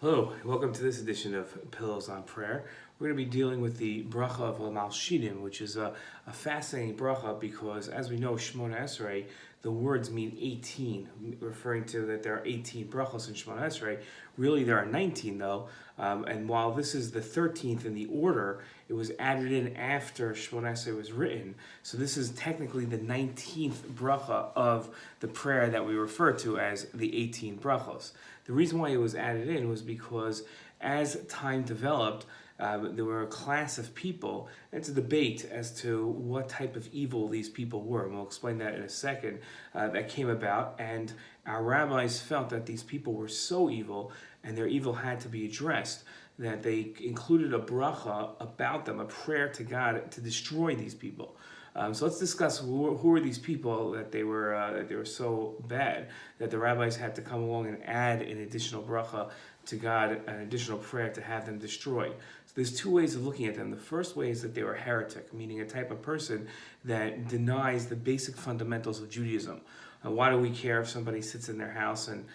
Hello, welcome to this edition of Pillows on Prayer. We're going to be dealing with the bracha of Malshinim, which is a fascinating bracha because, as we know, shemoneh esrie, the words mean 18, referring to that there are 18 brachos in shemoneh esrie. Really, there are 19, though, and while this is the 13th in the order, it was added in after shemoneh esrie was written. So this is technically the 19th bracha of the prayer that we refer to as the 18 brachos. The reason why it was added in was because as time developed, there were a class of people. It's a debate as to what type of evil these people were, and we'll explain that in a second, that came about. And our rabbis felt that these people were so evil, and their evil had to be addressed, that they included a bracha about them, a prayer to God to destroy these people. So let's discuss who were these people that they were so bad that the rabbis had to come along and add an additional bracha to God, an additional prayer to have them destroyed. So there's two ways of looking at them. The first way is that they were heretic, meaning a type of person that denies the basic fundamentals of Judaism. Why do we care if somebody sits in their house and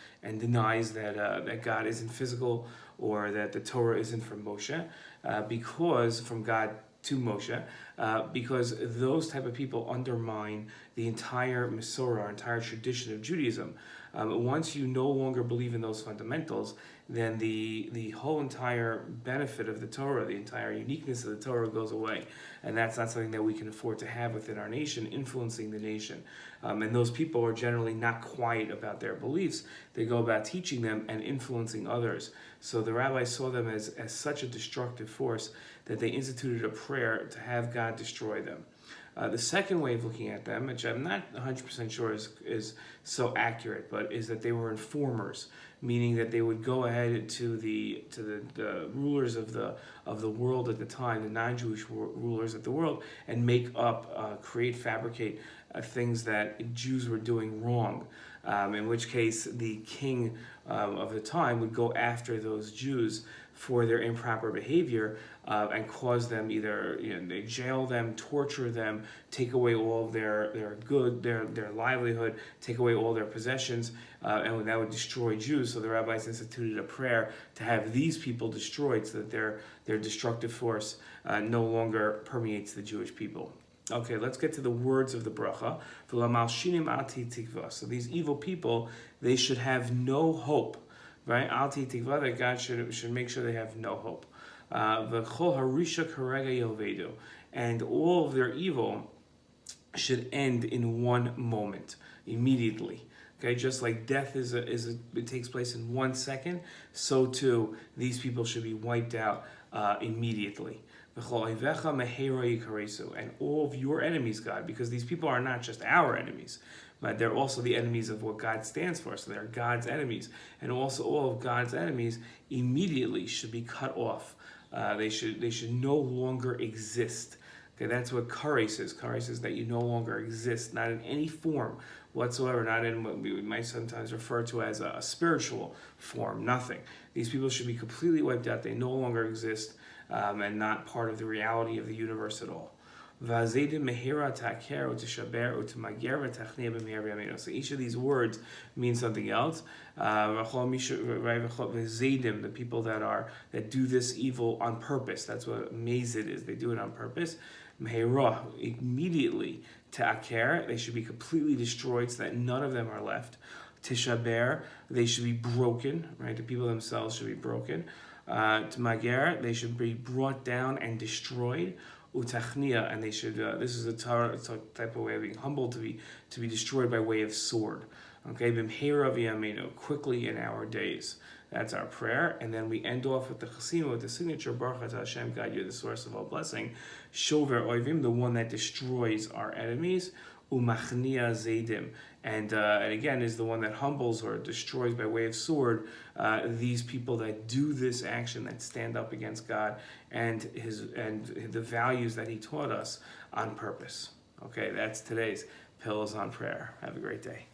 denies that God isn't physical or that the Torah isn't from Moshe, because from God to Moshe, because those type of people undermine the entire Masorah, our entire tradition of Judaism. Once you no longer believe in those fundamentals, then the whole entire benefit of the Torah, the entire uniqueness of the Torah goes away. And that's not something that we can afford to have within our nation, influencing the nation. And those people are generally not quiet about their beliefs. They go about teaching them and influencing others. So the rabbis saw them as such a destructive force that they instituted a prayer to have God destroy them. The second way of looking at them, which I'm not 100% sure is so accurate, but is that they were informers, meaning that they would go ahead to the rulers of the world at the time, the non-Jewish rulers of the world, and make up, fabricate things that Jews were doing wrong. In which case, the king of the time would go after those Jews for their improper behavior and cause them either they jail them, torture them, take away all of their livelihood, take away all their possessions, and that would destroy Jews. So the rabbis instituted a prayer to have these people destroyed so that their destructive force no longer permeates the Jewish people. Okay, let's get to the words of the bracha. So these evil people, they should have no hope, right? Alti tikva, that God should make sure they have no hope. And all of their evil should end in one moment, immediately. Okay, just like death it takes place in 1 second, so too these people should be wiped out immediately. And all of your enemies, God, because these people are not just our enemies, but they're also the enemies of what God stands for. So they're God's enemies, and also all of God's enemies immediately should be cut off. They should no longer exist. Okay, that's what kares is. Kares is that you no longer exist, not in any form whatsoever, not in what we might sometimes refer to as a spiritual form, nothing. These people should be completely wiped out. They no longer exist and not part of the reality of the universe at all. So each of these words means something else. The people that do this evil on purpose. That's what mazid is. They do it on purpose. Immediately ta'aker, they should be completely destroyed so that none of them are left. Tishaber, they should be broken, right? The people themselves should be broken. T'mager, they should be brought down and destroyed. Utachnia, and they should. This is a type of way of being humble, to be destroyed by way of sword. Okay, b'mheira v'yameinu, quickly in our days. That's our prayer, and then we end off with the chasinu, with the signature Baruch Atah Hashem, God, you're the source of all blessing. Shover oivim, the one that destroys our enemies. Umachnia zaydim, and again is the one that humbles or destroys by way of sword these people that do this action, that stand up against God and the values that He taught us on purpose. Okay, that's today's Pillows on Prayer. Have a great day.